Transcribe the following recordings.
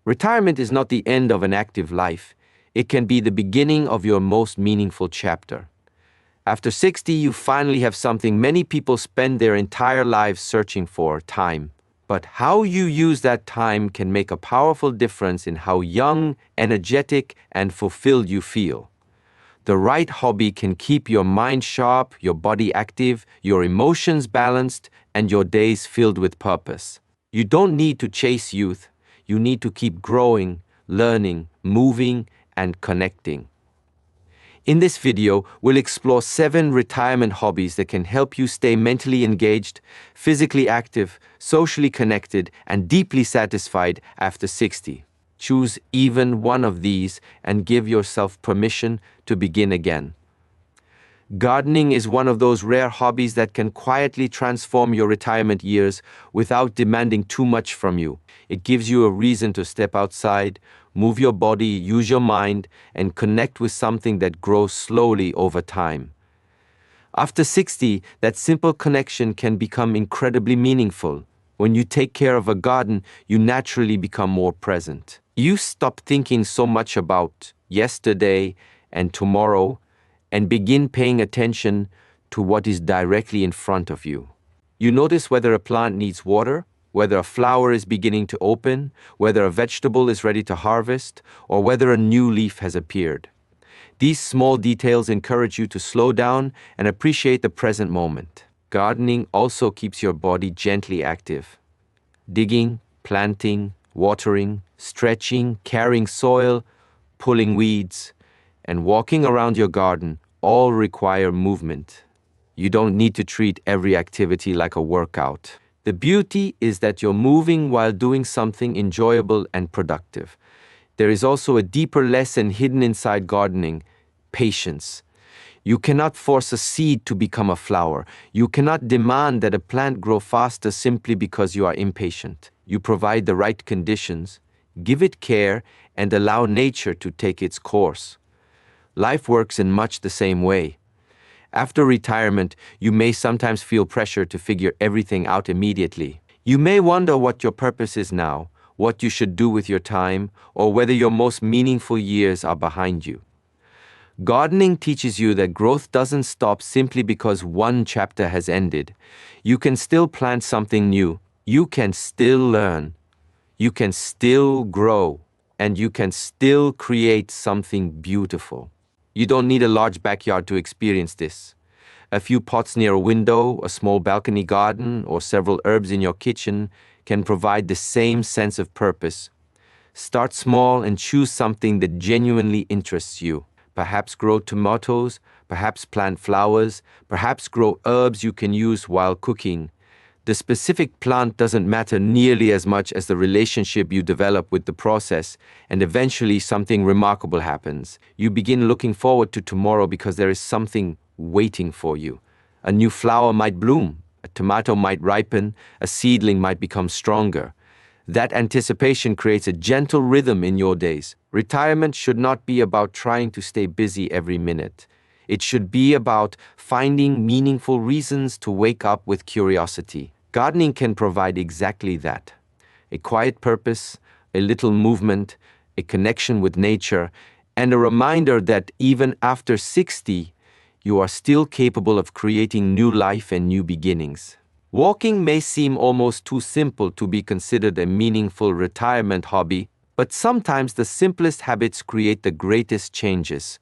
Retirement is not the end of an active life. It can be the beginning of your most meaningful chapter. After 60, you finally have something many people spend their entire lives searching for: time. But how you use that time can make a powerful difference in how young, energetic, and fulfilled you feel. The right hobby can keep your mind sharp, your body active, your emotions balanced, and your days filled with purpose. You don't need to chase youth. You need to keep growing, learning, moving, and connecting. In this video, we'll explore 7 retirement hobbies that can help you stay mentally engaged, physically active, socially connected, and deeply satisfied after 60. Choose even one of these and give yourself permission to begin again. Gardening is one of those rare hobbies that can quietly transform your retirement years without demanding too much from you. It gives you a reason to step outside, move your body, use your mind, and connect with something that grows slowly over time. After 60, that simple connection can become incredibly meaningful. When you take care of a garden, you naturally become more present. You stop thinking so much about yesterday and tomorrow and begin paying attention to what is directly in front of you. You notice whether a plant needs water, whether a flower is beginning to open, whether a vegetable is ready to harvest, or whether a new leaf has appeared. These small details encourage you to slow down and appreciate the present moment. Gardening also keeps your body gently active. Digging, planting, watering, stretching, carrying soil, pulling weeds, and walking around your garden all require movement. You don't need to treat every activity like a workout. The beauty is that you're moving while doing something enjoyable and productive. There is also a deeper lesson hidden inside gardening: patience. You cannot force a seed to become a flower. You cannot demand that a plant grow faster simply because you are impatient. You provide the right conditions, give it care, and allow nature to take its course. Life works in much the same way. After retirement, you may sometimes feel pressure to figure everything out immediately. You may wonder what your purpose is now, what you should do with your time, or whether your most meaningful years are behind you. Gardening teaches you that growth doesn't stop simply because one chapter has ended. You can still plant something new. You can still learn. You can still grow. And you can still create something beautiful. You don't need a large backyard to experience this. A few pots near a window, a small balcony garden, or several herbs in your kitchen can provide the same sense of purpose. Start small and choose something that genuinely interests you. Perhaps grow tomatoes, perhaps plant flowers, perhaps grow herbs you can use while cooking. The specific plant doesn't matter nearly as much as the relationship you develop with the process, and eventually something remarkable happens. You begin looking forward to tomorrow because there is something waiting for you. A new flower might bloom, a tomato might ripen, a seedling might become stronger. That anticipation creates a gentle rhythm in your days. Retirement should not be about trying to stay busy every minute. It should be about finding meaningful reasons to wake up with curiosity. Gardening can provide exactly that: a quiet purpose, a little movement, a connection with nature, and a reminder that even after 60, you are still capable of creating new life and new beginnings. Walking may seem almost too simple to be considered a meaningful retirement hobby, but sometimes the simplest habits create the greatest changes.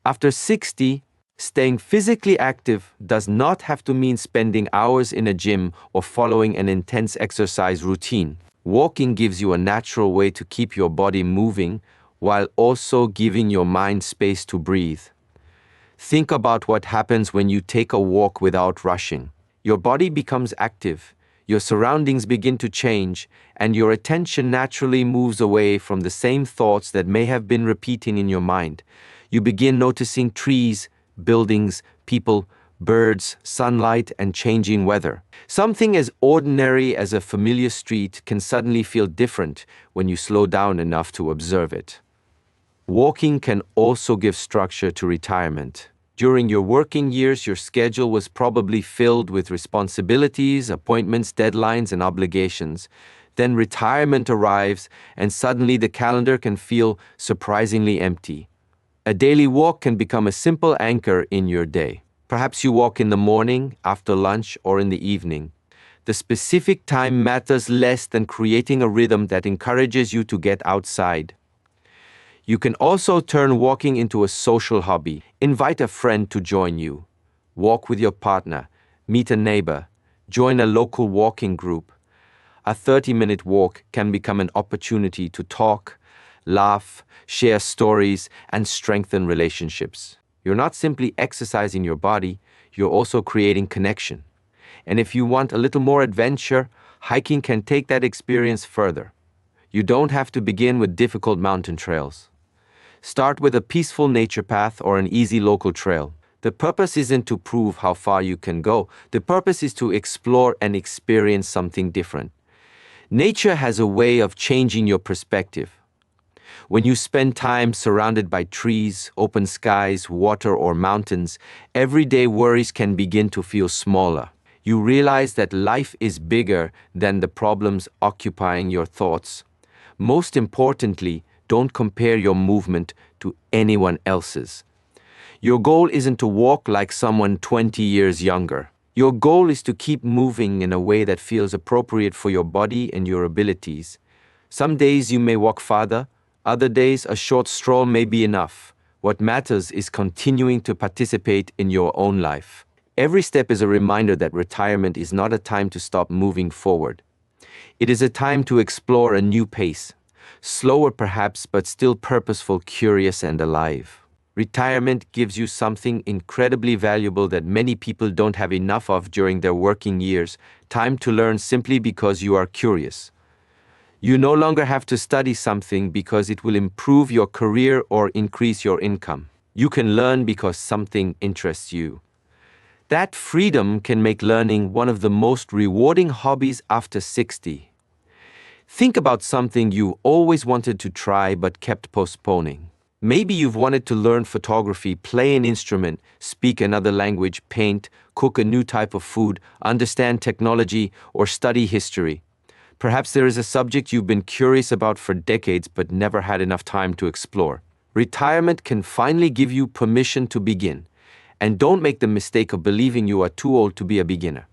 After 60, staying physically active does not have to mean spending hours in a gym or following an intense exercise routine. Walking gives you a natural way to keep your body moving while also giving your mind space to breathe. Think about what happens when you take a walk without rushing. Your body becomes active, your surroundings begin to change, and your attention naturally moves away from the same thoughts that may have been repeating in your mind. You begin noticing trees, buildings, people, birds, sunlight, and changing weather. Something as ordinary as a familiar street can suddenly feel different when you slow down enough to observe it. Walking can also give structure to retirement. During your working years, your schedule was probably filled with responsibilities, appointments, deadlines, and obligations. Then retirement arrives, and suddenly the calendar can feel surprisingly empty. A daily walk can become a simple anchor in your day. Perhaps you walk in the morning, after lunch, or in the evening. The specific time matters less than creating a rhythm that encourages you to get outside. You can also turn walking into a social hobby. Invite a friend to join you. Walk with your partner. Meet a neighbor. Join a local walking group. A 30-minute walk can become an opportunity to talk, laugh, share stories, and strengthen relationships. You're not simply exercising your body, you're also creating connection. And if you want a little more adventure, hiking can take that experience further. You don't have to begin with difficult mountain trails. Start with a peaceful nature path or an easy local trail. The purpose isn't to prove how far you can go. The purpose is to explore and experience something different. Nature has a way of changing your perspective. When you spend time surrounded by trees, open skies, water, or mountains, everyday worries can begin to feel smaller. You realize that life is bigger than the problems occupying your thoughts. Most importantly, don't compare your movement to anyone else's. Your goal isn't to walk like someone 20 years younger. Your goal is to keep moving in a way that feels appropriate for your body and your abilities. Some days you may walk farther, other days a short stroll may be enough. What matters is continuing to participate in your own life. Every step is a reminder that retirement is not a time to stop moving forward. It is a time to explore a new pace, slower perhaps, but still purposeful, curious, and alive. Retirement gives you something incredibly valuable that many people don't have enough of during their working years, time to learn simply because you are curious. You no longer have to study something because it will improve your career or increase your income. You can learn because something interests you. That freedom can make learning one of the most rewarding hobbies after 60. Think about something you always wanted to try but kept postponing. Maybe you've wanted to learn photography, play an instrument, speak another language, paint, cook a new type of food, understand technology, or study history. Perhaps there is a subject you've been curious about for decades but never had enough time to explore. Retirement can finally give you permission to begin. And don't make the mistake of believing you are too old to be a beginner.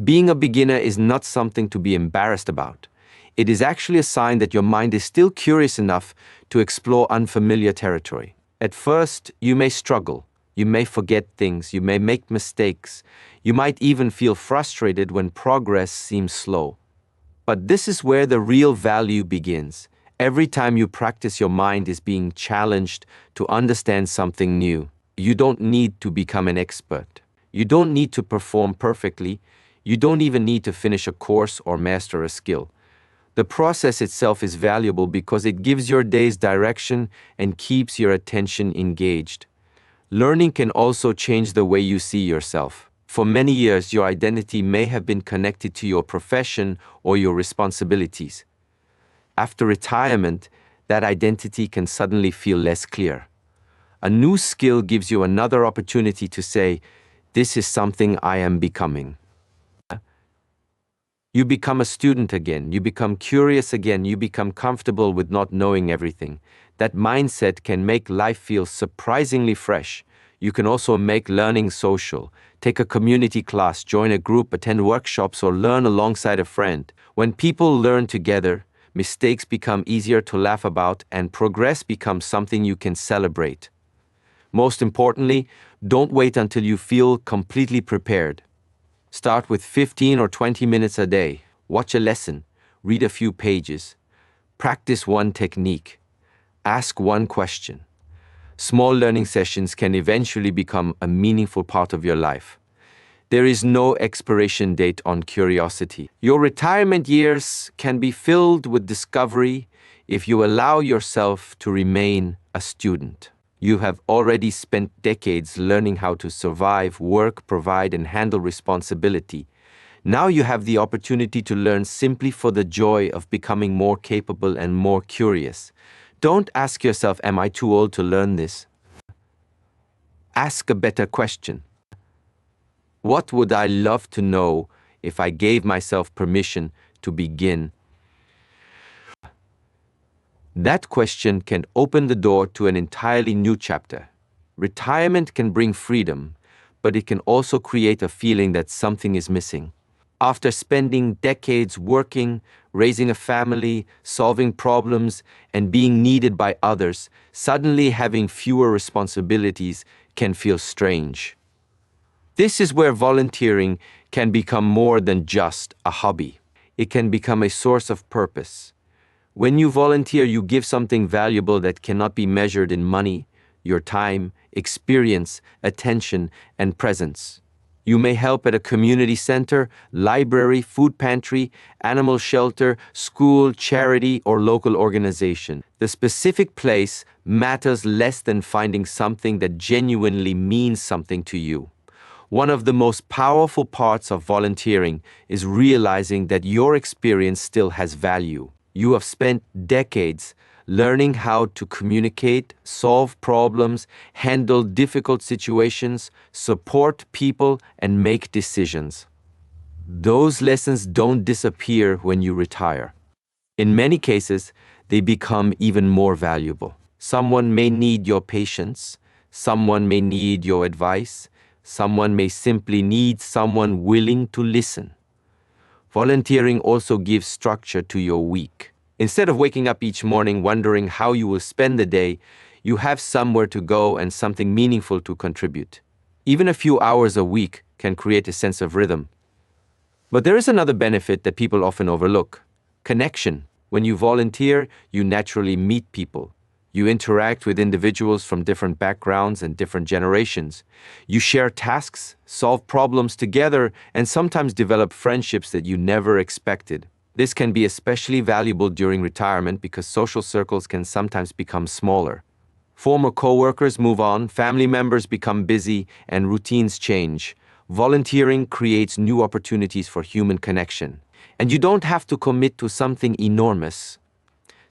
Being a beginner is not something to be embarrassed about. It is actually a sign that your mind is still curious enough to explore unfamiliar territory. At first, you may struggle. You may forget things. You may make mistakes. You might even feel frustrated when progress seems slow. But this is where the real value begins. Every time you practice, your mind is being challenged to understand something new. You don't need to become an expert. You don't need to perform perfectly. You don't even need to finish a course or master a skill. The process itself is valuable because it gives your days direction and keeps your attention engaged. Learning can also change the way you see yourself. For many years, your identity may have been connected to your profession or your responsibilities. After retirement, that identity can suddenly feel less clear. A new skill gives you another opportunity to say, "This is something I am becoming." You become a student again, you become curious again, you become comfortable with not knowing everything. That mindset can make life feel surprisingly fresh. You can also make learning social. Take a community class, join a group, attend workshops, or learn alongside a friend. When people learn together, mistakes become easier to laugh about and progress becomes something you can celebrate. Most importantly, don't wait until you feel completely prepared. Start with 15 or 20 minutes a day. Watch a lesson, read a few pages, practice one technique, ask one question. Small learning sessions can eventually become a meaningful part of your life. There is no expiration date on curiosity. Your retirement years can be filled with discovery if you allow yourself to remain a student. You have already spent decades learning how to survive, work, provide, and handle responsibility. Now you have the opportunity to learn simply for the joy of becoming more capable and more curious. Don't ask yourself, "Am I too old to learn this?" Ask a better question. What would I love to know if I gave myself permission to begin That question can open the door to an entirely new chapter. Retirement can bring freedom, but it can also create a feeling that something is missing. After spending decades working, raising a family, solving problems, and being needed by others, suddenly having fewer responsibilities can feel strange. This is where volunteering can become more than just a hobby. It can become a source of purpose. When you volunteer, you give something valuable that cannot be measured in money, your time, experience, attention, and presence. You may help at a community center, library, food pantry, animal shelter, school, charity, or local organization. The specific place matters less than finding something that genuinely means something to you. One of the most powerful parts of volunteering is realizing that your experience still has value. You have spent decades learning how to communicate, solve problems, handle difficult situations, support people, and make decisions. Those lessons don't disappear when you retire. In many cases, they become even more valuable. Someone may need your patience, someone may need your advice, someone may simply need someone willing to listen. Volunteering also gives structure to your week. Instead of waking up each morning wondering how you will spend the day, you have somewhere to go and something meaningful to contribute. Even a few hours a week can create a sense of rhythm. But there is another benefit that people often overlook: connection. When you volunteer, you naturally meet people. You interact with individuals from different backgrounds and different generations. You share tasks, solve problems together, and sometimes develop friendships that you never expected. This can be especially valuable during retirement because social circles can sometimes become smaller. Former coworkers move on, family members become busy, and routines change. Volunteering creates new opportunities for human connection. And you don't have to commit to something enormous.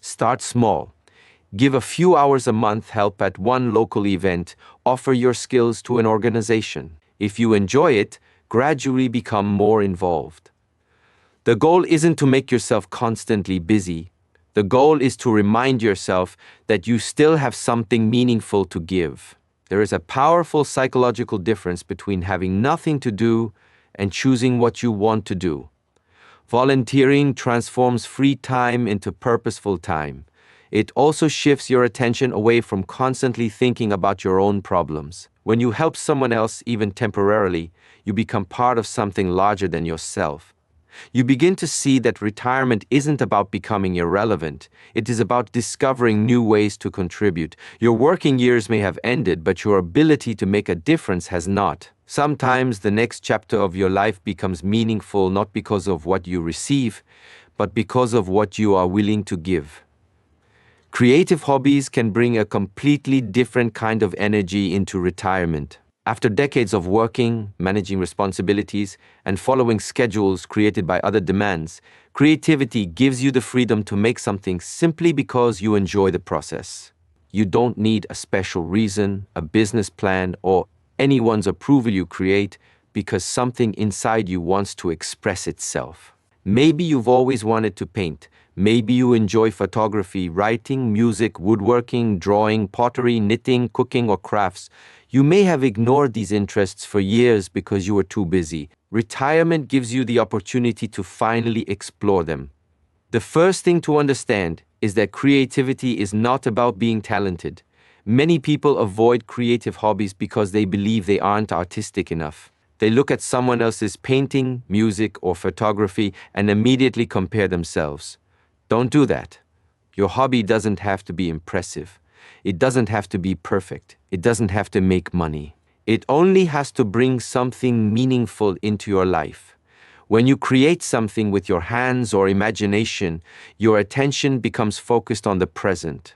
Start small. Give a few hours a month help at one local event. Offer your skills to an organization. If you enjoy it, gradually become more involved. The goal isn't to make yourself constantly busy. The goal is to remind yourself that you still have something meaningful to give. There is a powerful psychological difference between having nothing to do and choosing what you want to do. Volunteering transforms free time into purposeful time. It also shifts your attention away from constantly thinking about your own problems. When you help someone else, even temporarily, you become part of something larger than yourself. You begin to see that retirement isn't about becoming irrelevant. It is about discovering new ways to contribute. Your working years may have ended, but your ability to make a difference has not. Sometimes the next chapter of your life becomes meaningful not because of what you receive, but because of what you are willing to give. Creative hobbies can bring a completely different kind of energy into retirement. After decades of working, managing responsibilities, and following schedules created by other demands, creativity gives you the freedom to make something simply because you enjoy the process. You don't need a special reason, a business plan, or anyone's approval. You create because something inside you wants to express itself. Maybe you've always wanted to paint. Maybe you enjoy photography, writing, music, woodworking, drawing, pottery, knitting, cooking, or crafts. You may have ignored these interests for years because you were too busy. Retirement gives you the opportunity to finally explore them. The first thing to understand is that creativity is not about being talented. Many people avoid creative hobbies because they believe they aren't artistic enough. They look at someone else's painting, music, or photography and immediately compare themselves. Don't do that. Your hobby doesn't have to be impressive. It doesn't have to be perfect. It doesn't have to make money. It only has to bring something meaningful into your life. When you create something with your hands or imagination, your attention becomes focused on the present.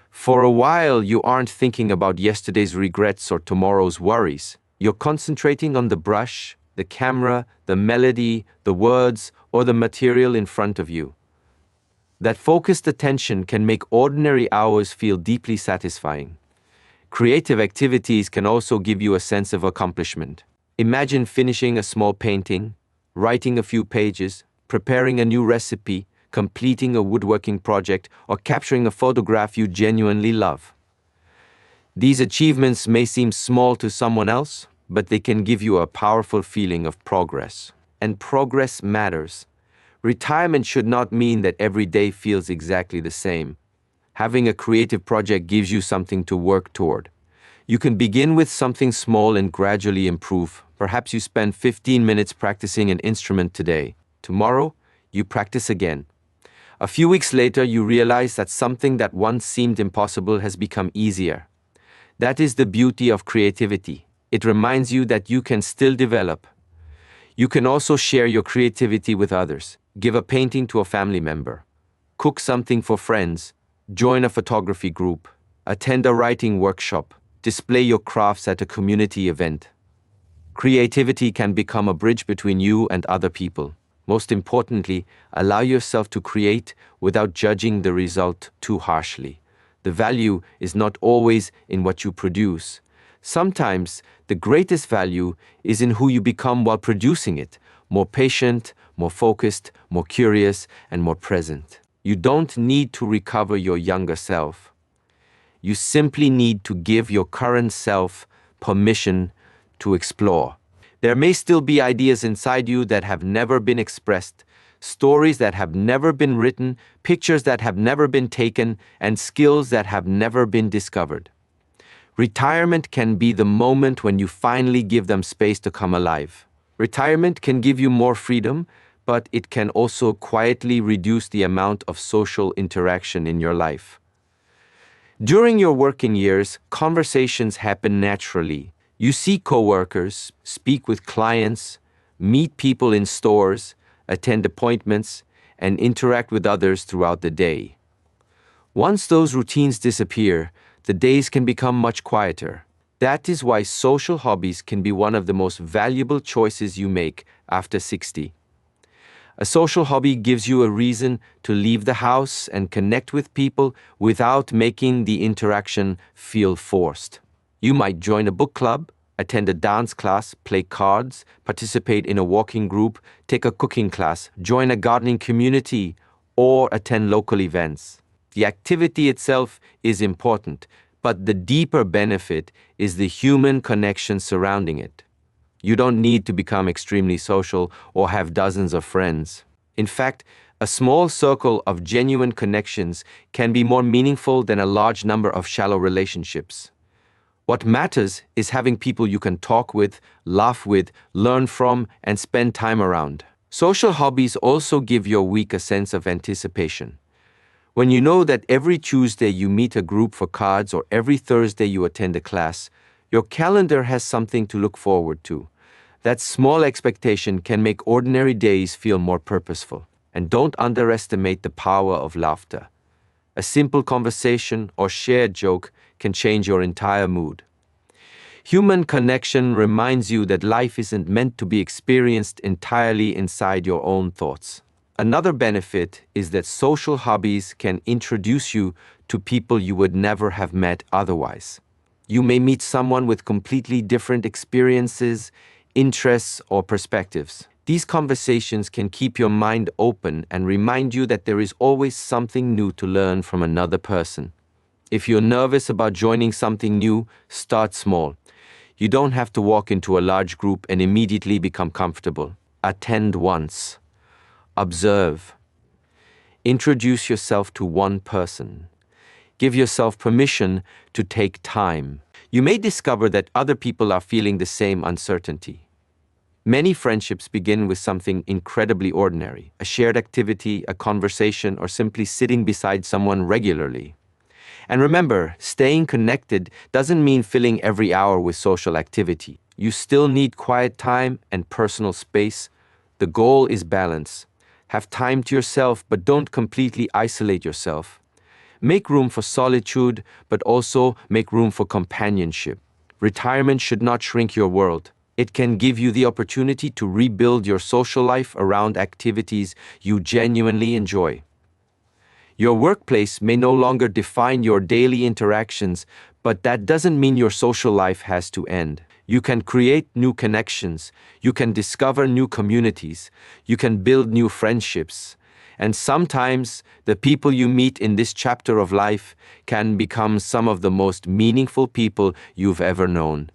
For a while, you aren't thinking about yesterday's regrets or tomorrow's worries. You're concentrating on the brush, the camera, the melody, the words, or the material in front of you. That focused attention can make ordinary hours feel deeply satisfying. Creative activities can also give you a sense of accomplishment. Imagine finishing a small painting, writing a few pages, preparing a new recipe, completing a woodworking project, or capturing a photograph you genuinely love. These achievements may seem small to someone else, but they can give you a powerful feeling of progress. And progress matters. Retirement should not mean that every day feels exactly the same. Having a creative project gives you something to work toward. You can begin with something small and gradually improve. Perhaps you spend 15 minutes practicing an instrument today. Tomorrow, you practice again. A few weeks later, you realize that something that once seemed impossible has become easier. That is the beauty of creativity. It reminds you that you can still develop. You can also share your creativity with others. Give a painting to a family member. Cook something for friends. Join a photography group. Attend a writing workshop. Display your crafts at a community event. Creativity can become a bridge between you and other people. Most importantly, allow yourself to create without judging the result too harshly. The value is not always in what you produce. Sometimes the greatest value is in who you become while producing it. More patient, more focused, more curious, and more present. You don't need to recover your younger self. You simply need to give your current self permission to explore. There may still be ideas inside you that have never been expressed, stories that have never been written, pictures that have never been taken, and skills that have never been discovered. Retirement can be the moment when you finally give them space to come alive. Retirement can give you more freedom, but it can also quietly reduce the amount of social interaction in your life. During your working years, conversations happen naturally. You see coworkers, speak with clients, meet people in stores, attend appointments, and interact with others throughout the day. Once those routines disappear, the days can become much quieter. That is why social hobbies can be one of the most valuable choices you make after 60. A social hobby gives you a reason to leave the house and connect with people without making the interaction feel forced. You might join a book club, attend a dance class, play cards, participate in a walking group, take a cooking class, join a gardening community, or attend local events. The activity itself is important, but the deeper benefit is the human connection surrounding it. You don't need to become extremely social or have dozens of friends. In fact, a small circle of genuine connections can be more meaningful than a large number of shallow relationships. What matters is having people you can talk with, laugh with, learn from, and spend time around. Social hobbies also give your week a sense of anticipation. When you know that every Tuesday you meet a group for cards or every Thursday you attend a class, your calendar has something to look forward to. That small expectation can make ordinary days feel more purposeful. And don't underestimate the power of laughter. A simple conversation or shared joke can change your entire mood. Human connection reminds you that life isn't meant to be experienced entirely inside your own thoughts. Another benefit is that social hobbies can introduce you to people you would never have met otherwise. You may meet someone with completely different experiences, interests, or perspectives. These conversations can keep your mind open and remind you that there is always something new to learn from another person. If you're nervous about joining something new, start small. You don't have to walk into a large group and immediately become comfortable. Attend once. Observe. Introduce yourself to one person. Give yourself permission to take time. You may discover that other people are feeling the same uncertainty. Many friendships begin with something incredibly ordinary, a shared activity, a conversation, or simply sitting beside someone regularly. And remember, staying connected doesn't mean filling every hour with social activity. You still need quiet time and personal space. The goal is balance. Have time to yourself, but don't completely isolate yourself. Make room for solitude, but also make room for companionship. Retirement should not shrink your world. It can give you the opportunity to rebuild your social life around activities you genuinely enjoy. Your workplace may no longer define your daily interactions, but that doesn't mean your social life has to end. You can create new connections, you can discover new communities, you can build new friendships, And sometimes the people you meet in this chapter of life can become some of the most meaningful people you've ever known.